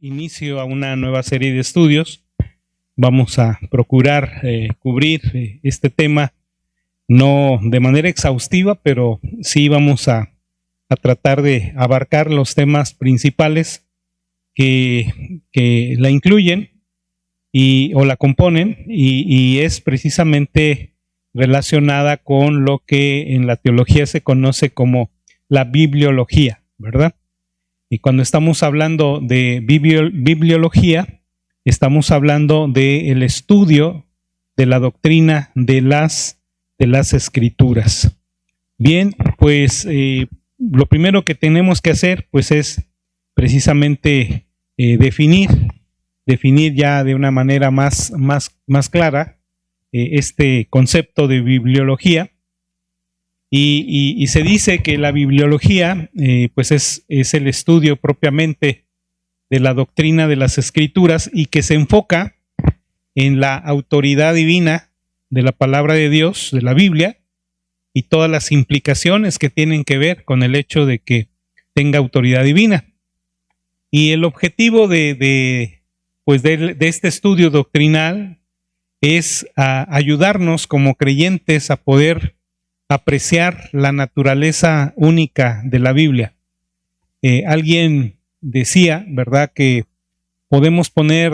inicio a una nueva serie de estudios. Vamos a procurar cubrir este tema, no de manera exhaustiva, pero sí vamos a tratar de abarcar los temas principales que la incluyen o la componen, y es precisamente relacionada con lo que en la teología se conoce como la bibliología, ¿verdad? Y cuando estamos hablando de bibliología, estamos hablando del estudio de la doctrina de las escrituras. Bien, pues lo primero que tenemos que hacer pues es precisamente definir ya de una manera más clara este concepto de bibliología. Y se dice que la bibliología pues es el estudio propiamente de la doctrina de las escrituras, y que se enfoca en la autoridad divina de la palabra de Dios, de la Biblia, y todas las implicaciones que tienen que ver con el hecho de que tenga autoridad divina. Y el objetivo de este estudio doctrinal es ayudarnos como creyentes a poder apreciar la naturaleza única de la Biblia. Alguien decía, ¿verdad?, que podemos poner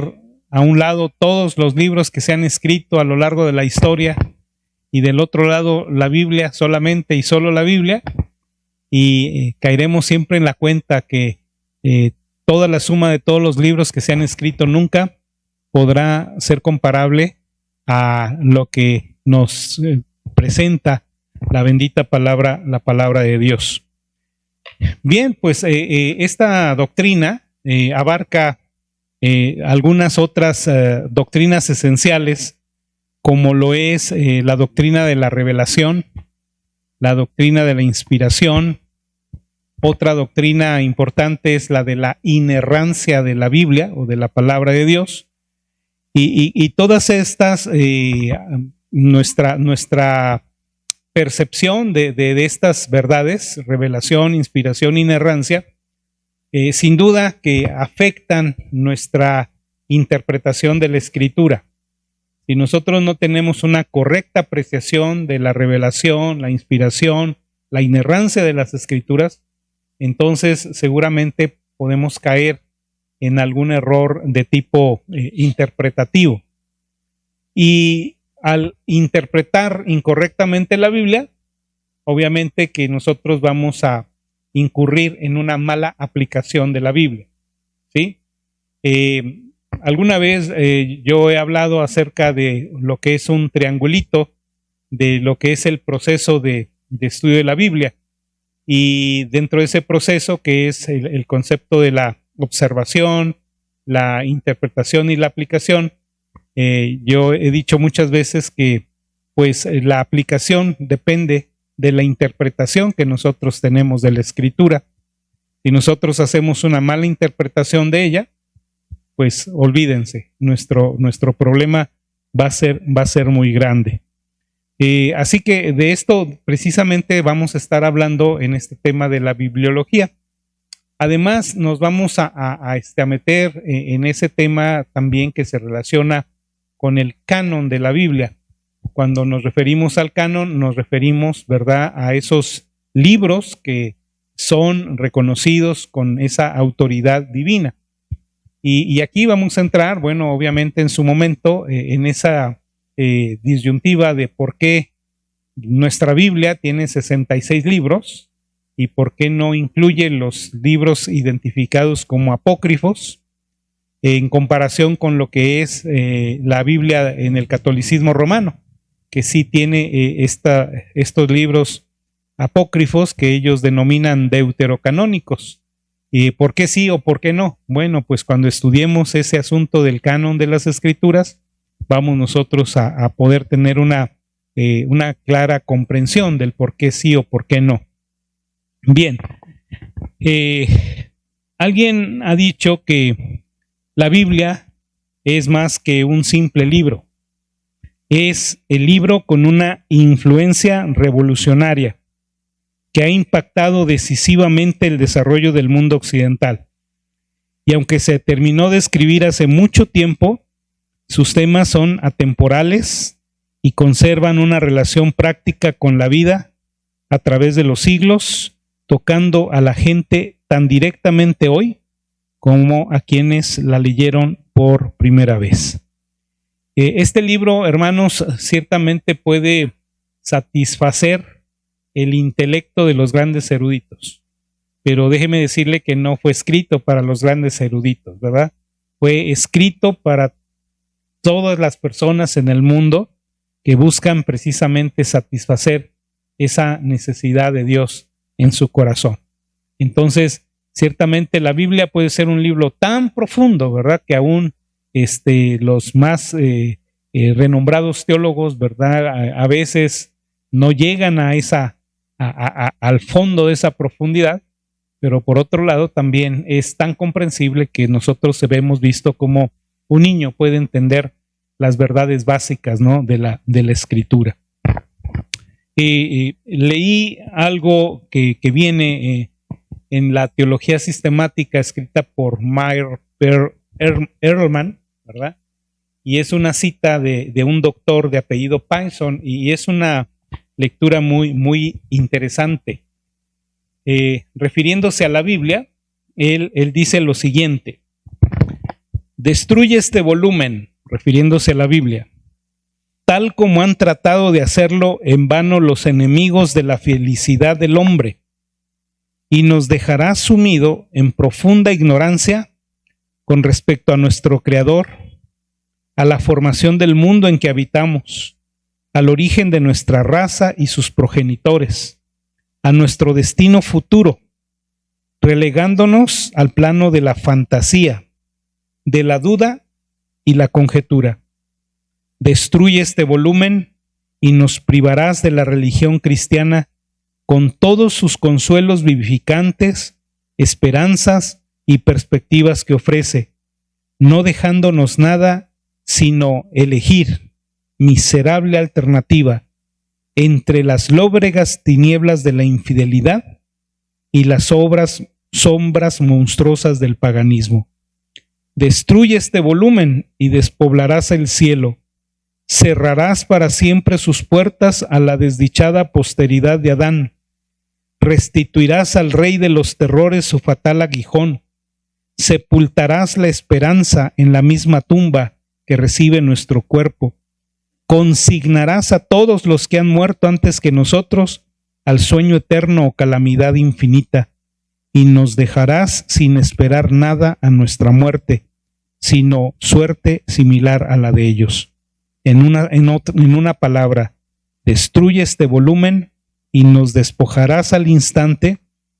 a un lado todos los libros que se han escrito a lo largo de la historia, y del otro lado la Biblia solamente y solo la Biblia, y caeremos siempre en la cuenta que toda la suma de todos los libros que se han escrito nunca podrá ser comparable a lo que nos presenta la bendita palabra, la palabra de Dios. Bien, pues esta doctrina abarca algunas otras doctrinas esenciales, como lo es la doctrina de la revelación, la doctrina de la inspiración. Otra doctrina importante es la de la inerrancia de la Biblia o de la palabra de Dios. Y todas estas, nuestra percepción de estas verdades, revelación, inspiración, inerrancia, sin duda que afectan nuestra interpretación de la Escritura. Si nosotros no tenemos una correcta apreciación de la revelación, la inspiración, la inerrancia de las Escrituras, entonces seguramente podemos caer en algún error de tipo interpretativo. Y al interpretar incorrectamente la Biblia, obviamente que nosotros vamos a incurrir en una mala aplicación de la Biblia, ¿sí? Alguna vez yo he hablado acerca de lo que es un triangulito, de lo que es el proceso de estudio de la Biblia, y dentro de ese proceso, que es el concepto de la observación, la interpretación y la aplicación, yo he dicho muchas veces que pues la aplicación depende de la interpretación que nosotros tenemos de la Escritura. Si nosotros hacemos una mala interpretación de ella, pues olvídense, nuestro problema va a ser muy grande. Así que de esto precisamente vamos a estar hablando en este tema de la bibliología. Además, nos vamos a meter en ese tema también que se relaciona con el canon de la Biblia. Cuando nos referimos al canon, nos referimos, ¿verdad?, a esos libros que son reconocidos con esa autoridad divina. Y aquí vamos a entrar, bueno, obviamente en su momento, en esa disyuntiva de por qué nuestra Biblia tiene 66 libros y por qué no incluye los libros identificados como apócrifos, en comparación con lo que es la Biblia en el catolicismo romano, que sí tiene estos libros apócrifos que ellos denominan deuterocanónicos. ¿Y por qué sí o por qué no? Bueno, pues cuando estudiemos ese asunto del canon de las Escrituras, vamos nosotros a poder tener una clara comprensión del por qué sí o por qué no. Bien, alguien ha dicho que la Biblia es más que un simple libro. Es el libro con una influencia revolucionaria que ha impactado decisivamente el desarrollo del mundo occidental. y aunque se terminó de escribir hace mucho tiempo, sus temas son atemporales y conservan una relación práctica con la vida a través de los siglos, tocando a la gente tan directamente hoy como a quienes la leyeron por primera vez. Este libro, hermanos, ciertamente puede satisfacer el intelecto de los grandes eruditos, pero déjeme decirle que no fue escrito para los grandes eruditos, ¿verdad? Fue escrito para todas las personas en el mundo que buscan precisamente satisfacer esa necesidad de Dios en su corazón. Entonces, ciertamente la Biblia puede ser un libro tan profundo, ¿verdad?, que aún los más renombrados teólogos, ¿verdad?, a veces no llegan a al fondo de esa profundidad, pero por otro lado también es tan comprensible que nosotros hemos visto como un niño puede entender las verdades básicas, ¿no?, de la Escritura. Leí algo que viene en la teología sistemática escrita por Meyer Ehrman, ¿verdad? Y es una cita de un doctor de apellido Payson, y es una lectura muy, muy interesante. Refiriéndose a la Biblia, él dice lo siguiente: destruye este volumen, refiriéndose a la Biblia, tal como han tratado de hacerlo en vano los enemigos de la felicidad del hombre, y nos dejará sumido en profunda ignorancia con respecto a nuestro Creador, a la formación del mundo en que habitamos, al origen de nuestra raza y sus progenitores, a nuestro destino futuro, relegándonos al plano de la fantasía, de la duda y la conjetura. Destruye este volumen y nos privarás de la religión cristiana con todos sus consuelos vivificantes, esperanzas y perspectivas que ofrece, no dejándonos nada sino elegir miserable alternativa entre las lóbregas tinieblas de la infidelidad y las sombras monstruosas del paganismo. Destruye este volumen y despoblarás el cielo. Cerrarás para siempre sus puertas a la desdichada posteridad de Adán. Restituirás al rey de los terrores su fatal aguijón. Sepultarás la esperanza en la misma tumba que recibe nuestro cuerpo. Consignarás a todos los que han muerto antes que nosotros al sueño eterno o calamidad infinita, y nos dejarás sin esperar nada a nuestra muerte, sino suerte similar a la de ellos. En una palabra, destruye este volumen y nos despojarás al instante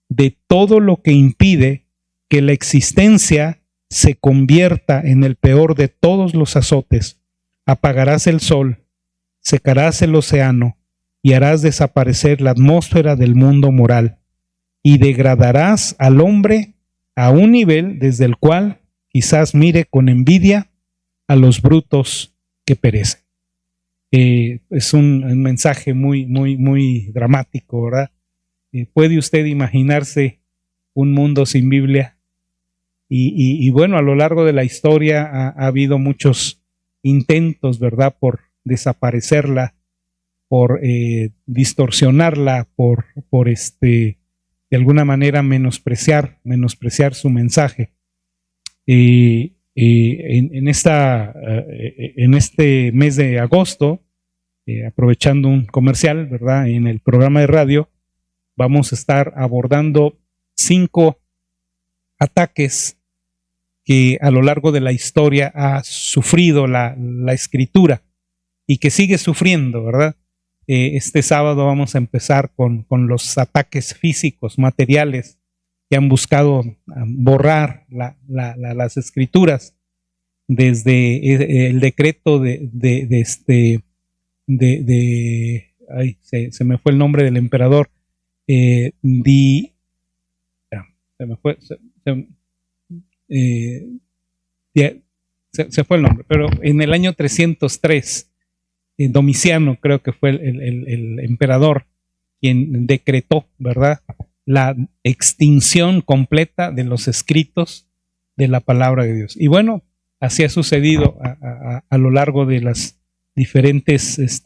de todo lo que impide que la existencia se convierta en el peor de todos los azotes. Apagarás el sol, secarás el océano y harás desaparecer la atmósfera del mundo moral, y degradarás al hombre a un nivel desde el cual quizás mire con envidia a los brutos que perecen. Es un mensaje muy, muy, muy dramático, ¿verdad? ¿Puede usted imaginarse un mundo sin Biblia? Y bueno, a lo largo de la historia ha habido muchos intentos, ¿verdad?, por desaparecerla, por distorsionarla, por de alguna manera menospreciar su mensaje. En este mes de agosto, aprovechando un comercial, ¿verdad?, en el programa de radio, vamos a estar abordando 5 ataques que a lo largo de la historia ha sufrido la Escritura y que sigue sufriendo, ¿verdad? Este sábado vamos a empezar con los ataques físicos, materiales, que han buscado borrar las Escrituras, desde el decreto se me fue el nombre del emperador, se fue el nombre, pero en el año 303, Domiciano creo que fue el emperador quien decretó, ¿verdad?, la extinción completa de los escritos de la palabra de Dios. Y bueno, así ha sucedido a lo largo de las diferentes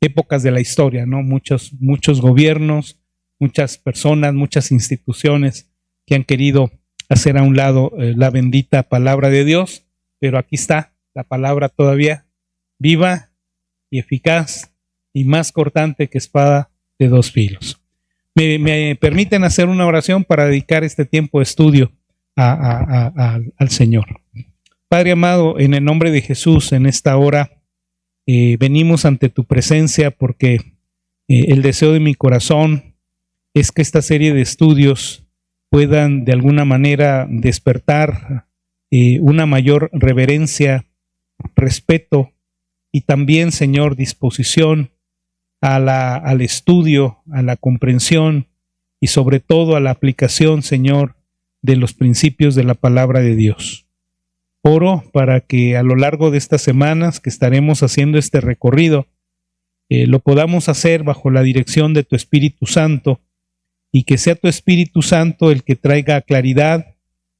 épocas de la historia, ¿no? Muchos gobiernos, muchas personas, muchas instituciones que han querido hacer a un lado la bendita palabra de Dios, pero aquí está la palabra todavía viva y eficaz y más cortante que espada de dos filos. Me permiten hacer una oración para dedicar este tiempo de estudio al Señor. Padre amado, en el nombre de Jesús, en esta hora venimos ante tu presencia porque el deseo de mi corazón es que esta serie de estudios puedan de alguna manera despertar una mayor reverencia, respeto y también, Señor, disposición al estudio, a la comprensión y sobre todo a la aplicación, Señor, de los principios de la palabra de Dios. Oro para que a lo largo de estas semanas que estaremos haciendo este recorrido, lo podamos hacer bajo la dirección de tu Espíritu Santo y que sea tu Espíritu Santo el que traiga claridad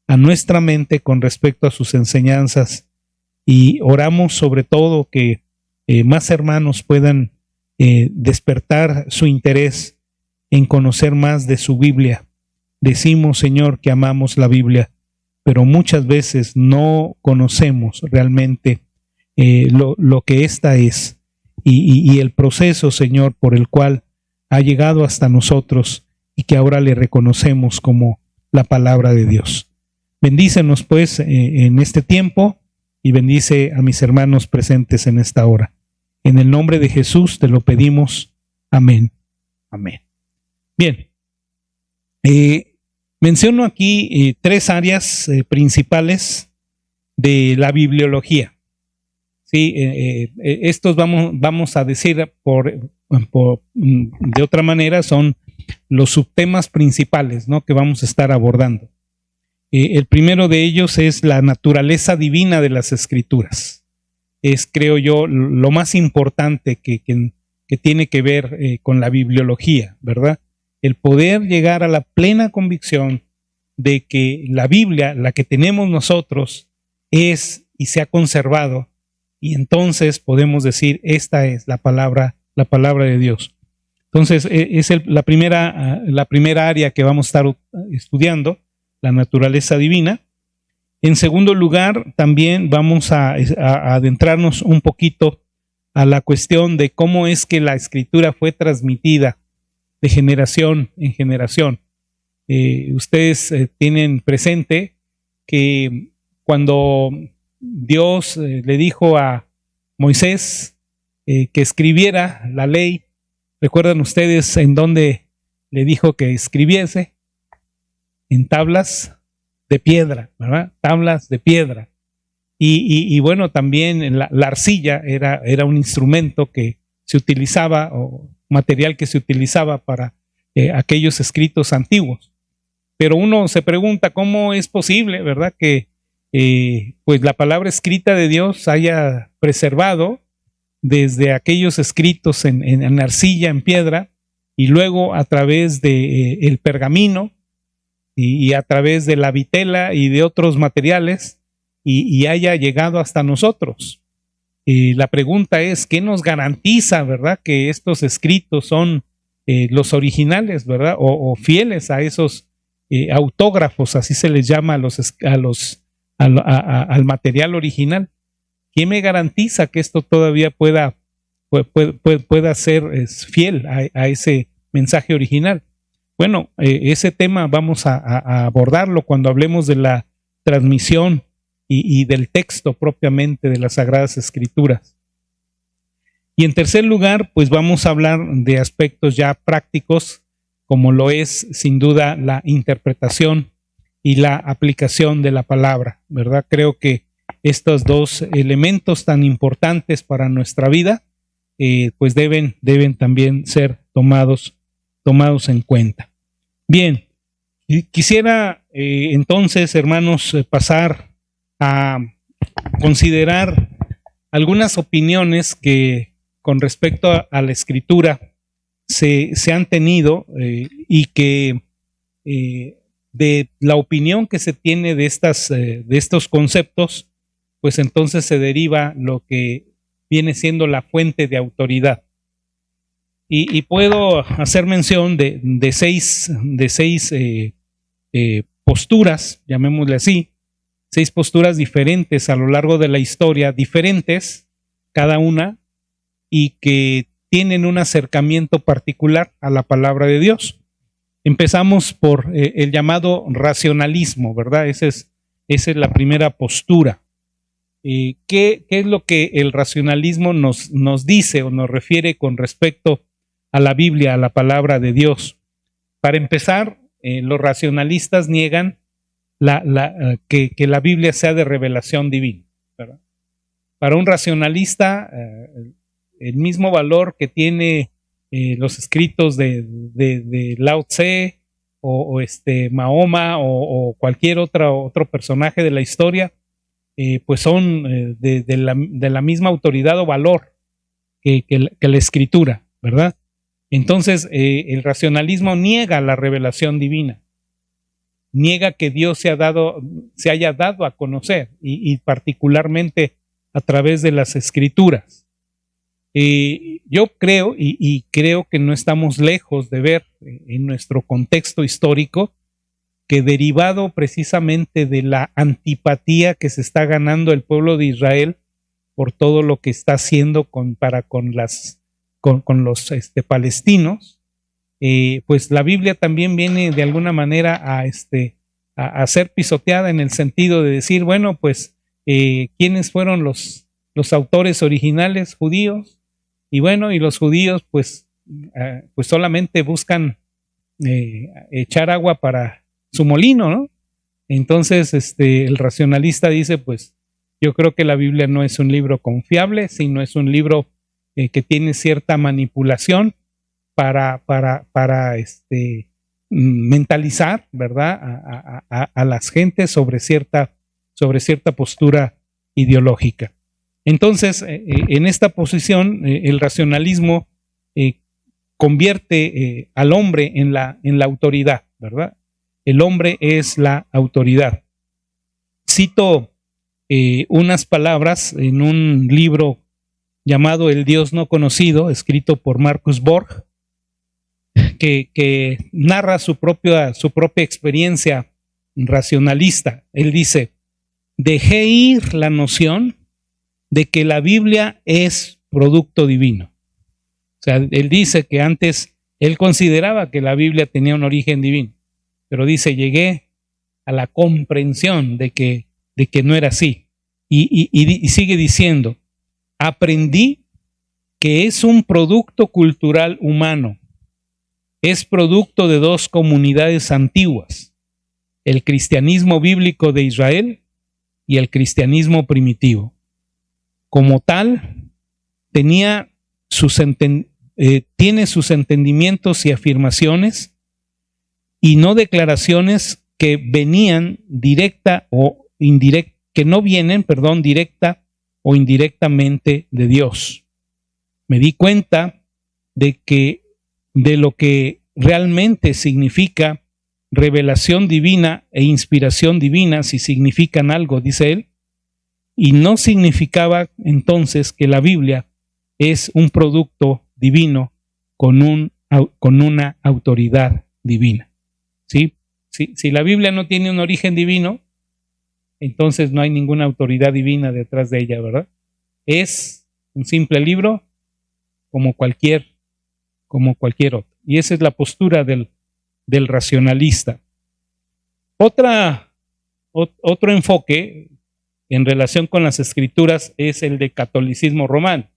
a nuestra mente con respecto a sus enseñanzas. Y oramos sobre todo que más hermanos puedan despertar su interés en conocer más de su Biblia. Decimos, Señor, que amamos la Biblia, pero muchas veces no conocemos realmente lo que ésta es y el proceso, Señor, por el cual ha llegado hasta nosotros y que ahora le reconocemos como la palabra de Dios. Bendícenos pues en este tiempo y bendice a mis hermanos presentes en esta hora. En el nombre de Jesús te lo pedimos. Amén. Amén. Bien. Menciono aquí tres áreas principales de la bibliología. Sí, estos vamos a decir de otra manera son los subtemas principales, ¿no?, que vamos a estar abordando. El primero de ellos es la naturaleza divina de las Escrituras. Es, creo yo, lo más importante que tiene que ver con la bibliología, ¿verdad? El poder llegar a la plena convicción de que la Biblia, la que tenemos nosotros, es y se ha conservado, y entonces podemos decir, esta es la palabra de Dios. Entonces, es la primera área que vamos a estar estudiando, la naturaleza divina. En segundo lugar, también vamos a adentrarnos un poquito a la cuestión de cómo es que la Escritura fue transmitida de generación en generación. Ustedes tienen presente que cuando Dios le dijo a Moisés que escribiera la ley, ¿recuerdan ustedes en dónde le dijo que escribiese? En tablas de piedra, ¿verdad? Tablas de piedra. Y bueno, también la arcilla era un instrumento que se utilizaba, o material que se utilizaba para aquellos escritos antiguos. Pero uno se pregunta cómo es posible, ¿verdad?, que pues la palabra escrita de Dios haya preservado desde aquellos escritos en arcilla, en piedra, y luego a través de el pergamino y a través de la vitela y de otros materiales y haya llegado hasta nosotros. La pregunta es, ¿qué nos garantiza, verdad, que estos escritos son los originales, verdad, o fieles a esos autógrafos, así se les llama al material original? ¿Quién me garantiza que esto todavía pueda ser fiel a ese mensaje original? Bueno, ese tema vamos a abordarlo cuando hablemos de la transmisión y del texto propiamente de las Sagradas Escrituras. Y en tercer lugar, pues vamos a hablar de aspectos ya prácticos, como lo es sin duda la interpretación y la aplicación de la palabra, ¿verdad? Creo que estos dos elementos tan importantes para nuestra vida, pues deben también ser tomados en cuenta. Bien, quisiera entonces, hermanos, pasar a considerar algunas opiniones que con respecto a la Escritura se han tenido y que de la opinión que se tiene de estos conceptos, pues entonces se deriva lo que viene siendo la fuente de autoridad. Y puedo hacer mención de seis posturas, llamémosle así, 6 posturas diferentes a lo largo de la historia, diferentes cada una, y que tienen un acercamiento particular a la palabra de Dios. Empezamos por el llamado racionalismo, ¿verdad? Esa es la primera postura. ¿Qué es lo que el racionalismo nos dice o nos refiere con respecto a la Biblia, a la palabra de Dios? Para empezar, los racionalistas niegan que la Biblia sea de revelación divina, ¿verdad? Para un racionalista, el mismo valor que tiene los escritos de Lao Tse o Mahoma o cualquier otro personaje de la historia, pues son de la misma autoridad o valor que la escritura, ¿verdad? Entonces, el racionalismo niega la revelación divina, niega que Dios se haya dado a conocer y particularmente a través de las escrituras. Yo creo y creo que no estamos lejos de ver en nuestro contexto histórico que derivado precisamente de la antipatía que se está ganando el pueblo de Israel por todo lo que está haciendo con los palestinos, pues la Biblia también viene de alguna manera a ser pisoteada en el sentido de decir, bueno, pues ¿quiénes fueron los autores originales judíos? Y bueno, y los judíos pues solamente buscan echar agua para su molino, ¿no? Entonces el racionalista dice, pues yo creo que la Biblia no es un libro confiable, sino es un libro que tiene cierta manipulación para mentalizar, ¿verdad?, a las gentes sobre cierta postura ideológica. Entonces, en esta posición, el racionalismo convierte al hombre en la autoridad, ¿verdad? El hombre es la autoridad. Cito unas palabras en un libro llamado El Dios no conocido, escrito por Marcus Borg, que narra su propia experiencia racionalista. Él dice: dejé ir la noción de que la Biblia es producto divino. O sea, él dice que antes él consideraba que la Biblia tenía un origen divino, pero dice, llegué a la comprensión de que no era así. Y sigue diciendo, aprendí que es un producto cultural humano, es producto de 2 comunidades antiguas, el cristianismo bíblico de Israel y el cristianismo primitivo. Como tal, tiene sus entendimientos y afirmaciones y no declaraciones que venían directa o indirecta, que no vienen, directa o indirectamente de Dios. Me di cuenta de lo que realmente significa revelación divina e inspiración divina, si significan algo, dice él, y no significaba entonces que la Biblia es un producto divino con una autoridad divina. ¿Sí? Si la Biblia no tiene un origen divino, entonces no hay ninguna autoridad divina detrás de ella, ¿verdad? Es un simple libro como cualquier otro. Y esa es la postura del racionalista. Otro enfoque en relación con las escrituras es el de catolicismo romano.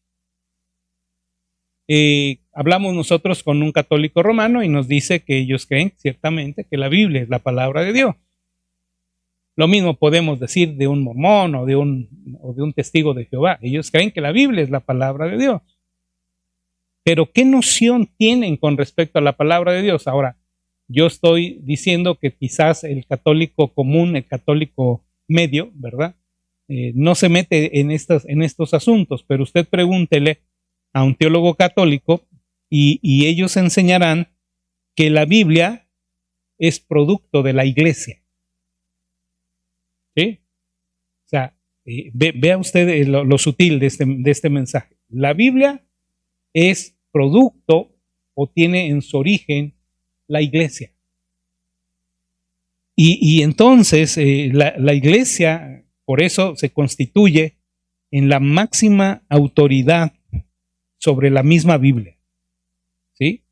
Hablamos nosotros con un católico romano y nos dice que ellos creen ciertamente que la Biblia es la palabra de Dios. Lo mismo podemos decir de un mormón o de un testigo de Jehová. Ellos creen que la Biblia es la palabra de Dios. Pero ¿qué noción tienen con respecto a la palabra de Dios? Ahora, yo estoy diciendo que quizás el católico común, el católico medio, ¿verdad?, no se mete en estos asuntos, pero usted pregúntele a un teólogo católico y ellos enseñarán que la Biblia es producto de la iglesia. ¿Sí? O sea, vea usted lo sutil de este mensaje. La Biblia es producto o tiene en su origen la iglesia. Y entonces la iglesia, por eso se constituye en la máxima autoridad sobre la misma Biblia. ¿Sí?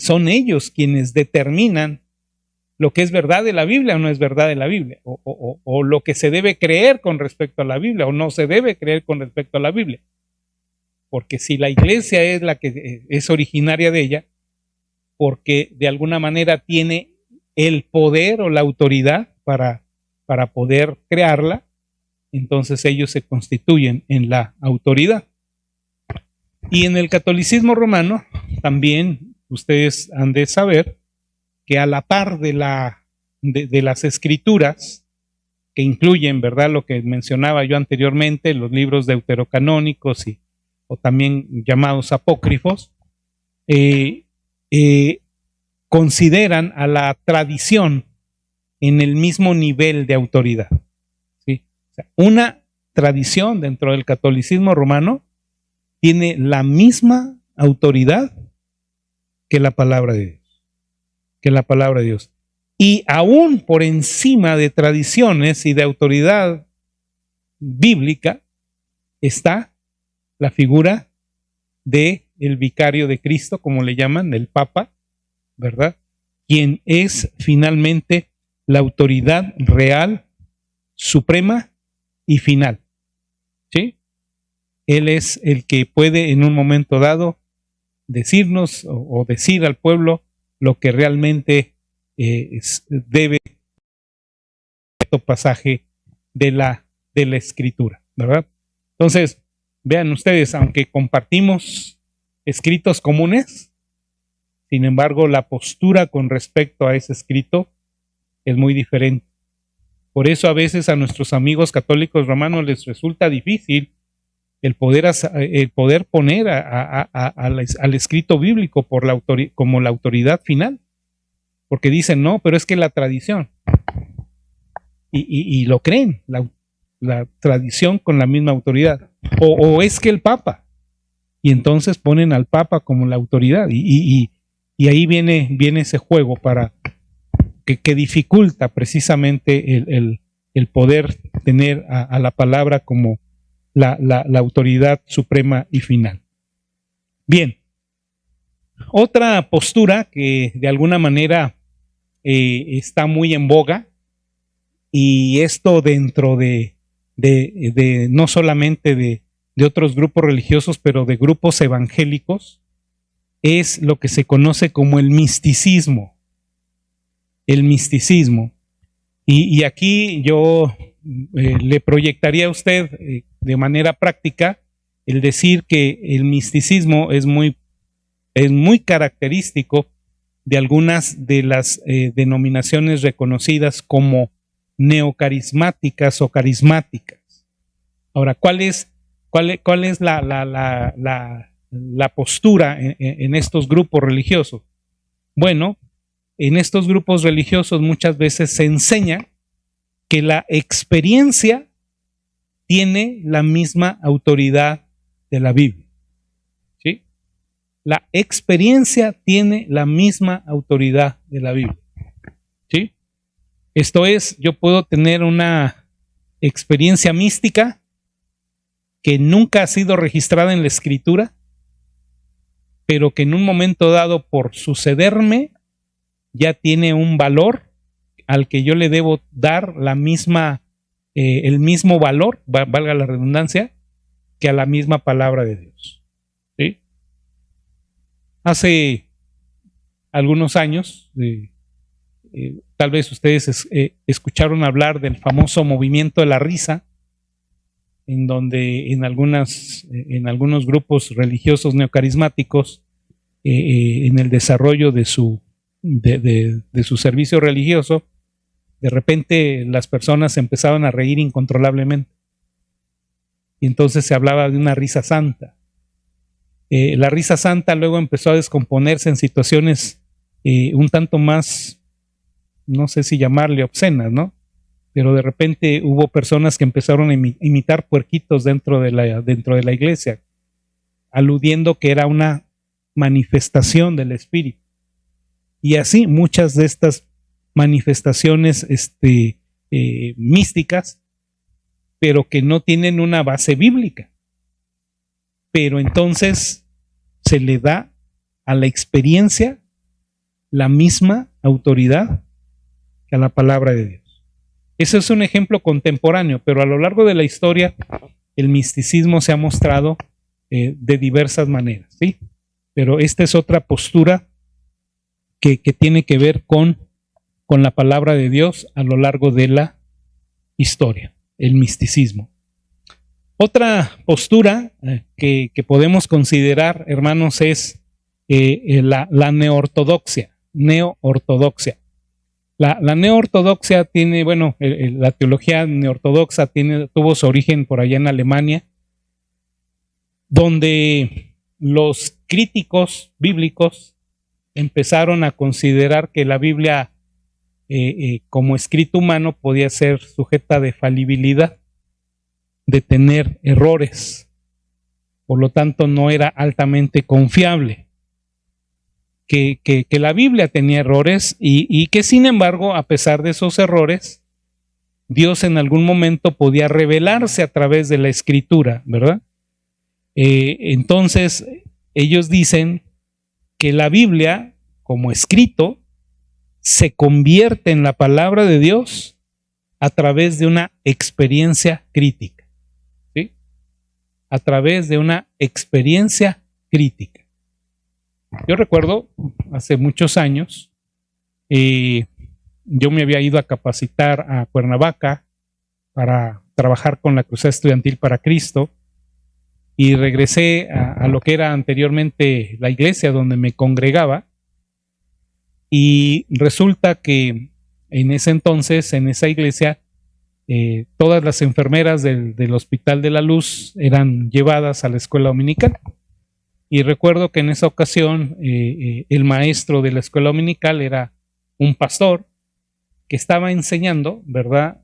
Son ellos quienes determinan lo que es verdad de la Biblia o no es verdad de la Biblia, o lo que se debe creer con respecto a la Biblia o no se debe creer con respecto a la Biblia. Porque si la iglesia es la que es originaria de ella, porque de alguna manera tiene el poder o la autoridad para poder crearla, entonces ellos se constituyen en la autoridad. Y en el catolicismo romano también ustedes han de saber que a la par de las escrituras, que incluyen, ¿verdad?, lo que mencionaba yo anteriormente, los libros deuterocanónicos o también llamados apócrifos, consideran a la tradición en el mismo nivel de autoridad. ¿Sí? O sea, una tradición dentro del catolicismo romano tiene la misma autoridad que la palabra de Dios. Y aún por encima de tradiciones y de autoridad bíblica está la figura de el vicario de Cristo, como le llaman, el Papa, ¿verdad? Quien es finalmente la autoridad real, suprema y final. ¿Sí? Él es el que puede en un momento dado decirnos o decir al pueblo lo que realmente debe este pasaje de la escritura, ¿verdad? Entonces, vean ustedes, aunque compartimos escritos comunes, sin embargo, la postura con respecto a ese escrito es muy diferente. Por eso a veces a nuestros amigos católicos romanos les resulta difícil el poder poner al escrito bíblico como la autoridad final. Porque dicen, no, pero es que la tradición. Y lo creen, la tradición con la misma autoridad. O es que el Papa. Y entonces ponen al Papa como la autoridad. Y ahí viene ese juego para que dificulta precisamente el poder tener a la palabra como la autoridad suprema y final. Bien, otra postura que de alguna manera está muy en boga, y esto dentro de no solamente de otros grupos religiosos, pero de grupos evangélicos, es lo que se conoce como el misticismo. El misticismo. Y aquí yo le proyectaría a usted de manera práctica el decir que el misticismo es muy característico de algunas de las denominaciones reconocidas como neocarismáticas o carismáticas. Ahora, ¿cuál es la postura en estos grupos religiosos? Bueno, en estos grupos religiosos muchas veces se enseña que la experiencia tiene la misma autoridad de la Biblia. ¿Sí? La experiencia tiene la misma autoridad de la Biblia. ¿Sí? Esto es, yo puedo tener una experiencia mística que nunca ha sido registrada en la Escritura, pero que en un momento dado, por sucederme, ya tiene un valor al que yo le debo dar el mismo valor, valga la redundancia, que a la misma palabra de Dios. ¿Sí? Hace algunos años, tal vez ustedes escucharon hablar del famoso movimiento de la risa, en donde en algunos grupos religiosos neocarismáticos, en el desarrollo de su servicio religioso, de repente las personas empezaban a reír incontrolablemente. Y entonces se hablaba de una risa santa. La risa santa luego empezó a descomponerse en situaciones un tanto más, no sé si llamarle obscenas, ¿no? Pero de repente hubo personas que empezaron a imitar puerquitos dentro de la iglesia, aludiendo que era una manifestación del Espíritu. Y así muchas de estas manifestaciones místicas, pero que no tienen una base bíblica. Pero entonces se le da a la experiencia la misma autoridad que a la palabra de Dios. Ese es un ejemplo contemporáneo, pero a lo largo de la historia el misticismo se ha mostrado de diversas maneras, ¿sí? Pero esta es otra postura que tiene que ver con la palabra de Dios a lo largo de la historia, el misticismo. Otra postura que podemos considerar, hermanos, es la neortodoxia. La neortodoxia tiene, bueno, la teología neortodoxa tuvo su origen por allá en Alemania, donde los críticos bíblicos empezaron a considerar que la Biblia como escrito humano podía ser sujeta de falibilidad, de tener errores, por lo tanto no era altamente confiable, que la Biblia tenía errores y que sin embargo, a pesar de esos errores, Dios en algún momento podía revelarse a través de la escritura, ¿verdad? Entonces ellos dicen que la Biblia como escrito se convierte en la palabra de Dios a través de una experiencia crítica, ¿sí? A través de una experiencia crítica. Yo recuerdo hace muchos años, yo me había ido a capacitar a Cuernavaca para trabajar con la Cruzada Estudiantil para Cristo y regresé a lo que era anteriormente la iglesia donde me congregaba. Y resulta que en ese entonces, en esa iglesia, todas las enfermeras del Hospital de la Luz eran llevadas a la escuela dominical. Y recuerdo que en esa ocasión el maestro de la escuela dominical era un pastor que estaba enseñando, ¿verdad?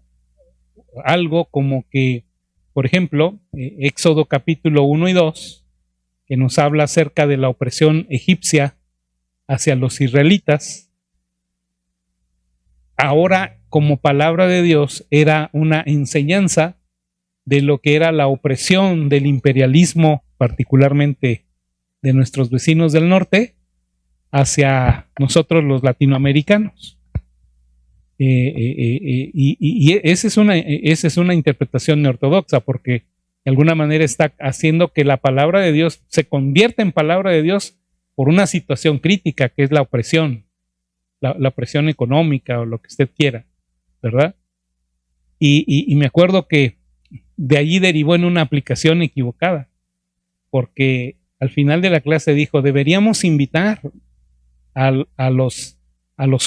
Algo como que, por ejemplo, Éxodo capítulo 1 y 2, que nos habla acerca de la opresión egipcia hacia los israelitas, ahora como palabra de Dios era una enseñanza de lo que era la opresión del imperialismo, particularmente de nuestros vecinos del norte, hacia nosotros los latinoamericanos. Y esa es una interpretación neortodoxa, porque de alguna manera está haciendo que la palabra de Dios se convierta en palabra de Dios por una situación crítica que es la opresión, la opresión económica o lo que usted quiera, ¿verdad? Y me acuerdo que de allí derivó en una aplicación equivocada, porque al final de la clase dijo, deberíamos invitar a los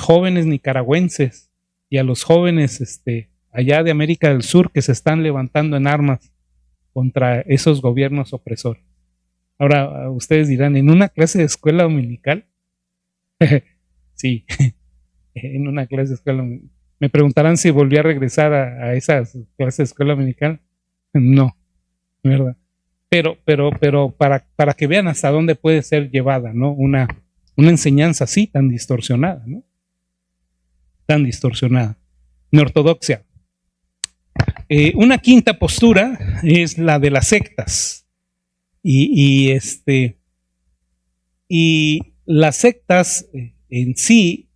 jóvenes nicaragüenses y a los jóvenes allá de América del Sur que se están levantando en armas contra esos gobiernos opresores. Ahora, ustedes dirán, ¿en una clase de escuela dominical? Sí, en una clase de escuela dominical. Me preguntarán si volví a regresar a esas clases de escuela dominical. No, ¿verdad? Pero para que vean hasta dónde puede ser llevada, ¿no? Una enseñanza así, tan distorsionada, ¿no? Tan distorsionada. Neortodoxia. Una quinta postura es la de las sectas. Y las sectas en sí,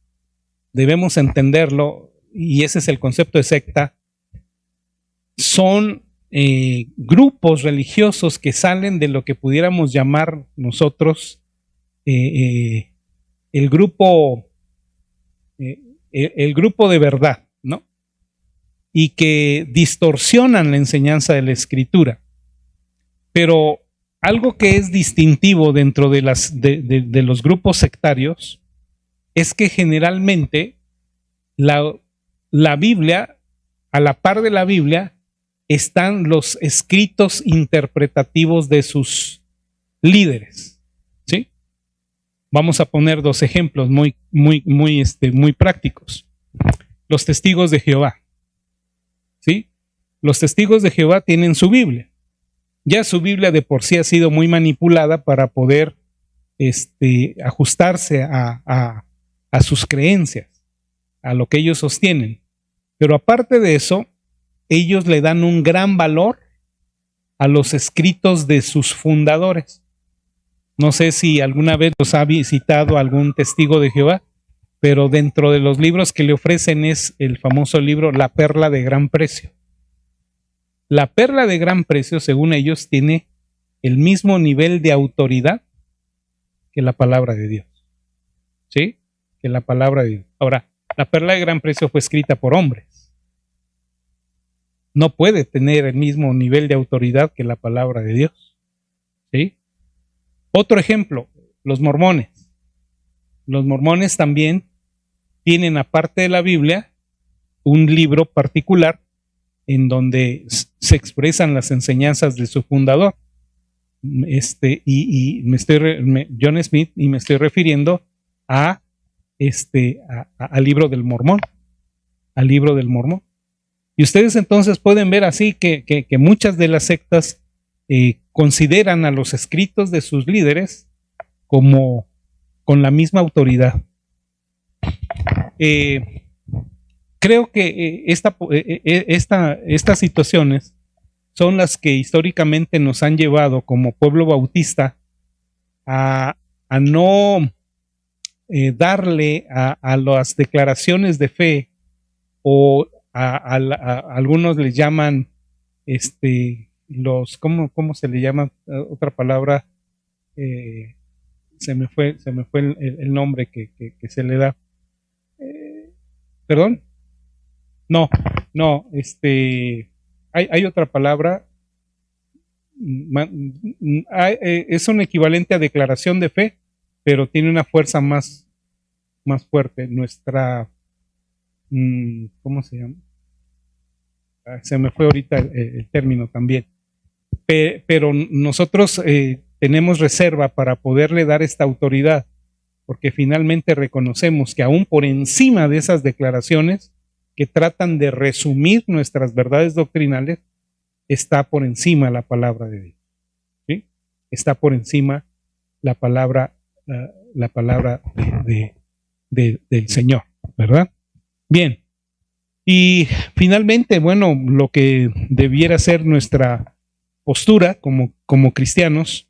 debemos entenderlo, y ese es el concepto de secta, son grupos religiosos que salen de lo que pudiéramos llamar nosotros el grupo de verdad, ¿no? Y que distorsionan la enseñanza de la Escritura. Pero algo que es distintivo dentro de los grupos sectarios es que generalmente la Biblia, a la par de la Biblia, están los escritos interpretativos de sus líderes, ¿sí? Vamos a poner dos ejemplos muy prácticos. Los testigos de Jehová. ¿Sí? Los testigos de Jehová tienen su Biblia. Ya su Biblia de por sí ha sido muy manipulada para poder ajustarse a sus creencias, a lo que ellos sostienen. Pero aparte de eso, ellos le dan un gran valor a los escritos de sus fundadores. No sé si alguna vez los ha visitado algún testigo de Jehová, pero dentro de los libros que le ofrecen es el famoso libro La Perla de Gran Precio. La Perla de Gran Precio, según ellos, tiene el mismo nivel de autoridad que la palabra de Dios. ¿Sí? Que la palabra de Dios. Ahora, la Perla de Gran Precio fue escrita por hombres. No puede tener el mismo nivel de autoridad que la palabra de Dios. ¿Sí? Otro ejemplo, los mormones. Los mormones también tienen, aparte de la Biblia, un libro particular en donde se expresan las enseñanzas de su fundador, John Smith, y me estoy refiriendo al libro del Mormón, al libro del Mormón. Y ustedes entonces pueden ver así que muchas de las sectas consideran a los escritos de sus líderes como con la misma autoridad. Creo que estas situaciones son las que históricamente nos han llevado como pueblo bautista a no darle a las declaraciones de fe, o a algunos les llaman ¿cómo se le llama? Otra palabra, se me fue el nombre que se le da. ¿Perdón? No, hay otra palabra. Es un equivalente a declaración de fe, pero tiene una fuerza más fuerte. Nuestra, ¿cómo se llama? Se me fue ahorita el término también. Pero nosotros tenemos reserva para poderle dar esta autoridad, porque finalmente reconocemos que aún por encima de esas declaraciones que tratan de resumir nuestras verdades doctrinales, está por encima la palabra de Dios. ¿Sí? Está por encima la palabra del Señor, ¿verdad? Bien. Y finalmente, bueno, lo que debiera ser nuestra postura como cristianos,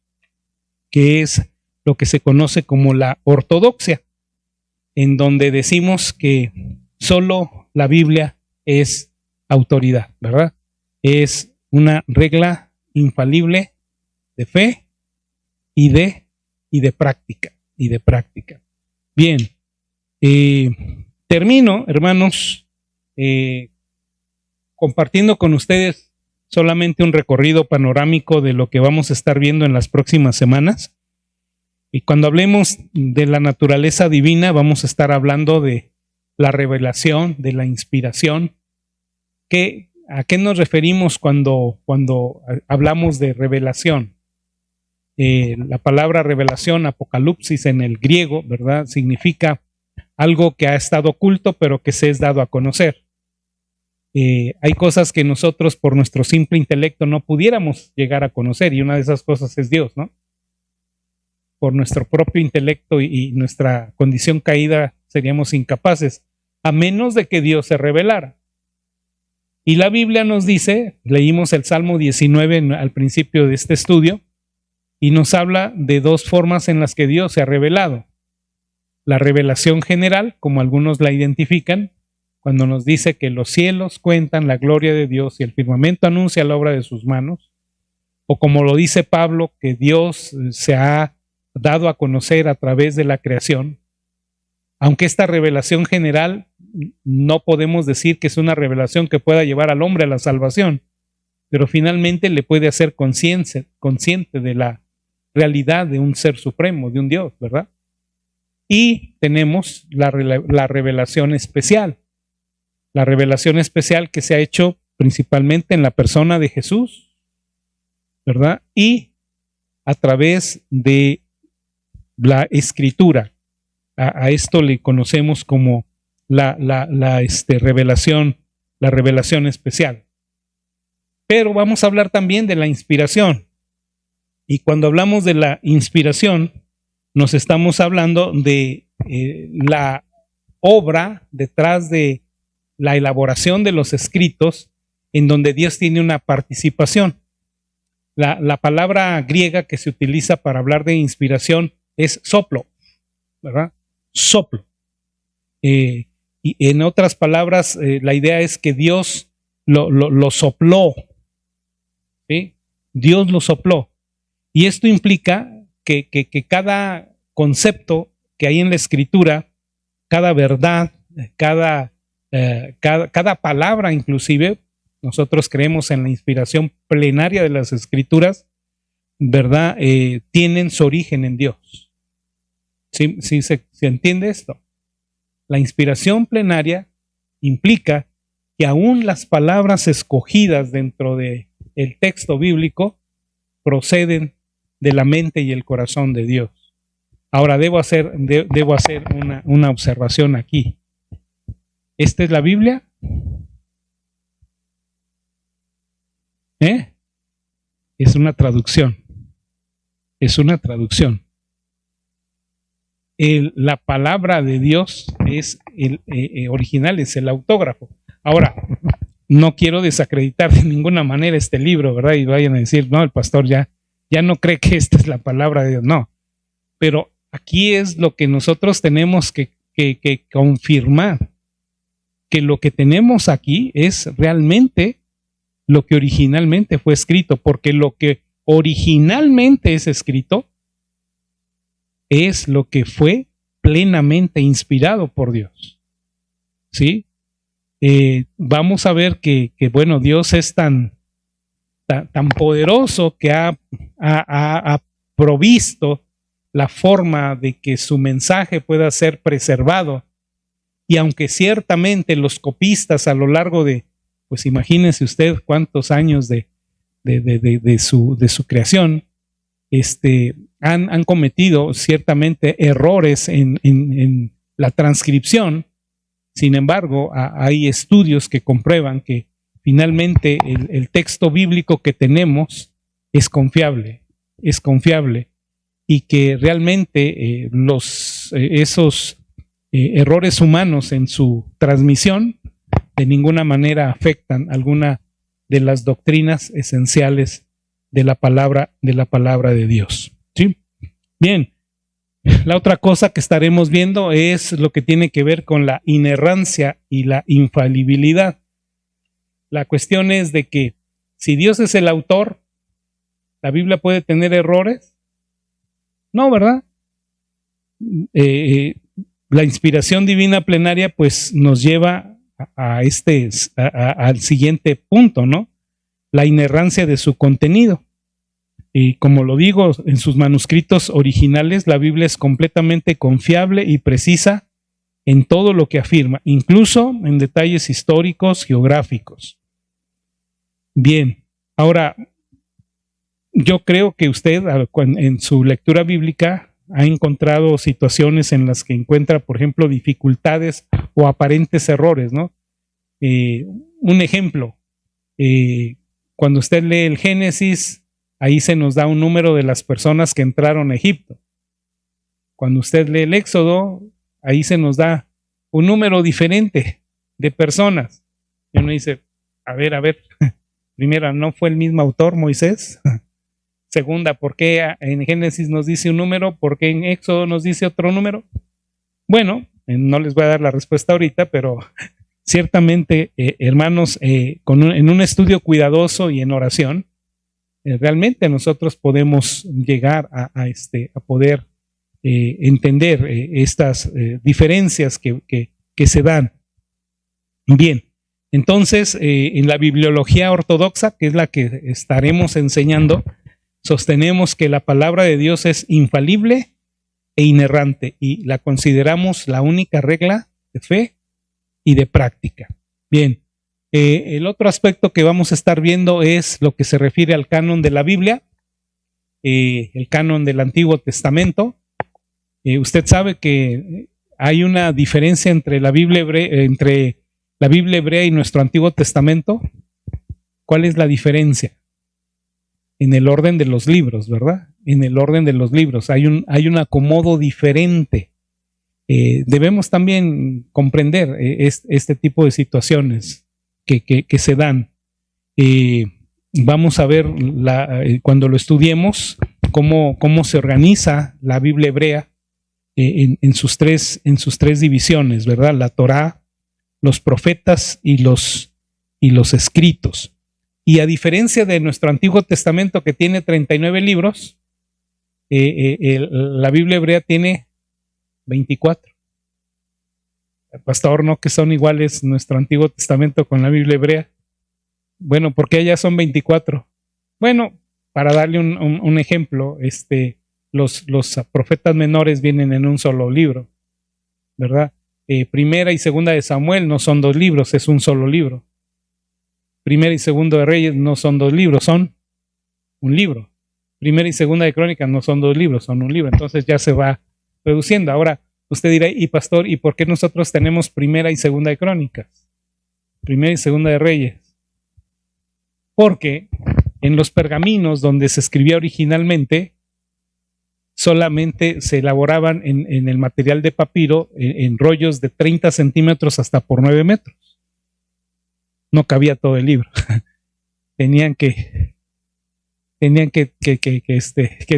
que es lo que se conoce como la ortodoxia, en donde decimos que solo la Biblia es autoridad, ¿verdad? Es una regla infalible de fe y de práctica. Bien, termino, hermanos, compartiendo con ustedes solamente un recorrido panorámico de lo que vamos a estar viendo en las próximas semanas. Y cuando hablemos de la naturaleza divina, vamos a estar hablando de la revelación, de la inspiración. ¿A qué nos referimos cuando hablamos de revelación? La palabra revelación, apocalipsis en el griego, ¿verdad? Significa algo que ha estado oculto, pero que se es dado a conocer. Hay cosas que nosotros por nuestro simple intelecto no pudiéramos llegar a conocer, y una de esas cosas es Dios, ¿no? Por nuestro propio intelecto y nuestra condición caída seríamos incapaces, a menos de que Dios se revelara. Y la Biblia nos dice, leímos el Salmo 19 al principio de este estudio, y nos habla de dos formas en las que Dios se ha revelado. La revelación general, como algunos la identifican, cuando nos dice que los cielos cuentan la gloria de Dios y el firmamento anuncia la obra de sus manos, o como lo dice Pablo, que Dios se ha dado a conocer a través de la creación. Aunque esta revelación general no podemos decir que es una revelación que pueda llevar al hombre a la salvación, pero finalmente le puede hacer consciente de la realidad de un ser supremo, de un Dios, ¿verdad? Y tenemos la revelación especial. La revelación especial que se ha hecho principalmente en la persona de Jesús, ¿verdad? Y a través de la escritura. A esto le conocemos como la revelación especial. Pero vamos a hablar también de la inspiración. Y cuando hablamos de la inspiración, nos estamos hablando de la obra detrás de la elaboración de los escritos, en donde Dios tiene una participación. La palabra griega que se utiliza para hablar de inspiración es soplo, ¿verdad? Soplo. Y en otras palabras, la idea es que Dios lo sopló, ¿sí? Dios lo sopló. Y esto implica que cada concepto que hay en la Escritura, cada verdad, cada palabra inclusive, nosotros creemos en la inspiración plenaria de las Escrituras, ¿verdad? Tienen su origen en Dios. ¿Sí se entiende esto? La inspiración plenaria implica que aún las palabras escogidas dentro del texto bíblico proceden de la mente y el corazón de Dios. Ahora debo hacer una observación aquí. ¿Esta es la Biblia? Es una traducción. Es una traducción. La palabra de Dios es original, es el autógrafo. Ahora, no quiero desacreditar de ninguna manera este libro, ¿verdad? Y vayan a decir, no, el pastor ya no cree que esta es la palabra de Dios. No, pero aquí es lo que nosotros tenemos que confirmar, que lo que tenemos aquí es realmente lo que originalmente fue escrito, porque lo que originalmente es escrito es lo que fue plenamente inspirado por Dios. ¿Sí? Vamos a ver que bueno, Dios es tan poderoso que ha provisto la forma de que su mensaje pueda ser preservado. Y aunque ciertamente los copistas a lo largo de, pues imagínense usted cuántos años de su creación, han cometido ciertamente errores en la transcripción. Sin embargo, hay estudios que comprueban que finalmente el texto bíblico que tenemos es confiable y que realmente esos errores humanos en su transmisión de ninguna manera afectan alguna de las doctrinas esenciales de la palabra de Dios. ¿Sí? Bien, la otra cosa que estaremos viendo es lo que tiene que ver con la inerrancia y la infalibilidad. La cuestión es de que si Dios es el autor, ¿la Biblia puede tener errores? No, ¿verdad? La inspiración divina plenaria pues nos lleva al siguiente punto, ¿no? La inerrancia de su contenido. Y como lo digo, en sus manuscritos originales, la Biblia es completamente confiable y precisa en todo lo que afirma, incluso en detalles históricos, geográficos. Bien, ahora, yo creo que usted en su lectura bíblica ha encontrado situaciones en las que encuentra, por ejemplo, dificultades o aparentes errores, ¿no? Un ejemplo, cuando usted lee el Génesis, ahí se nos da un número de las personas que entraron a Egipto. Cuando usted lee el Éxodo, ahí se nos da un número diferente de personas. Y uno dice, a ver, primera, ¿no fue el mismo autor, Moisés? Segunda, ¿por qué en Génesis nos dice un número? ¿Por qué en Éxodo nos dice otro número? Bueno, no les voy a dar la respuesta ahorita, pero ciertamente, hermanos, en un estudio cuidadoso y en oración, realmente nosotros podemos llegar a poder entender estas diferencias que se dan. Bien, entonces en la bibliología ortodoxa, que es la que estaremos enseñando, sostenemos que la palabra de Dios es infalible e inerrante y la consideramos la única regla de fe y de práctica. Bien. El otro aspecto que vamos a estar viendo es lo que se refiere al canon de la Biblia, el canon del Antiguo Testamento. Usted sabe que hay una diferencia entre la Biblia hebrea y nuestro Antiguo Testamento. ¿Cuál es la diferencia? En el orden de los libros, ¿verdad? En el orden de los libros hay un acomodo diferente. Debemos también comprender este tipo de situaciones que se dan. Vamos a ver cuando lo estudiemos cómo se organiza la Biblia hebrea en sus tres divisiones, ¿verdad? La Torá, los profetas y los escritos. Y a diferencia de nuestro Antiguo Testamento, que tiene 39 libros, la Biblia hebrea tiene 24. Pastor, ¿no que son iguales nuestro Antiguo Testamento con la Biblia hebrea? Bueno, ¿por qué allá son 24? Bueno, para darle un ejemplo, los profetas menores vienen en un solo libro, ¿verdad? Primera y segunda de Samuel no son 2 libros, es un solo libro. Primera y segunda de Reyes no son 2 libros, son un libro. Primera y segunda de Crónicas no son 2 libros, son un libro. Entonces ya se va reduciendo. Ahora usted dirá, y pastor, ¿y por qué nosotros tenemos primera y segunda de Crónicas? Primera y segunda de Reyes. Porque en los pergaminos donde se escribía originalmente, solamente se elaboraban en el material de papiro en rollos de 30 centímetros hasta por 9 metros. No cabía todo el libro. Tenían que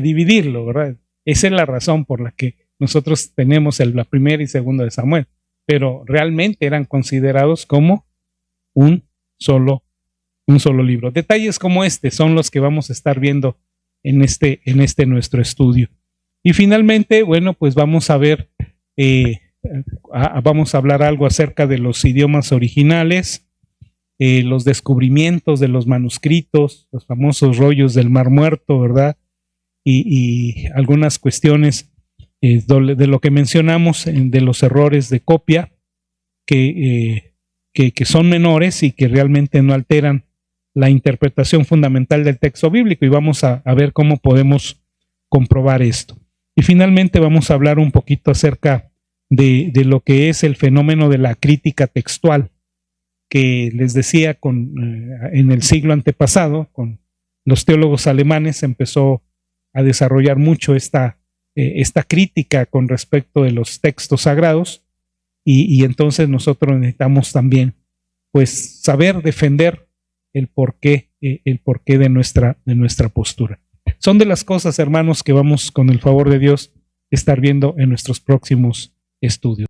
dividirlo, ¿verdad? Esa es la razón por la que nosotros tenemos la primera y segunda de Samuel, pero realmente eran considerados como un solo libro. Detalles como este son los que vamos a estar viendo en nuestro estudio. Y finalmente, bueno, pues vamos a ver, vamos a hablar algo acerca de los idiomas originales, los descubrimientos de los manuscritos, los famosos rollos del Mar Muerto, ¿verdad? Y algunas cuestiones de lo que mencionamos, de los errores de copia, que son menores y que realmente no alteran la interpretación fundamental del texto bíblico, y vamos a ver cómo podemos comprobar esto. Y finalmente vamos a hablar un poquito acerca de lo que es el fenómeno de la crítica textual, que les decía en el siglo antepasado, con los teólogos alemanes, empezó a desarrollar mucho esta crítica con respecto de los textos sagrados, y entonces nosotros necesitamos también pues saber defender el porqué de nuestra postura. Son de las cosas, hermanos, que vamos, con el favor de Dios, estar viendo en nuestros próximos estudios.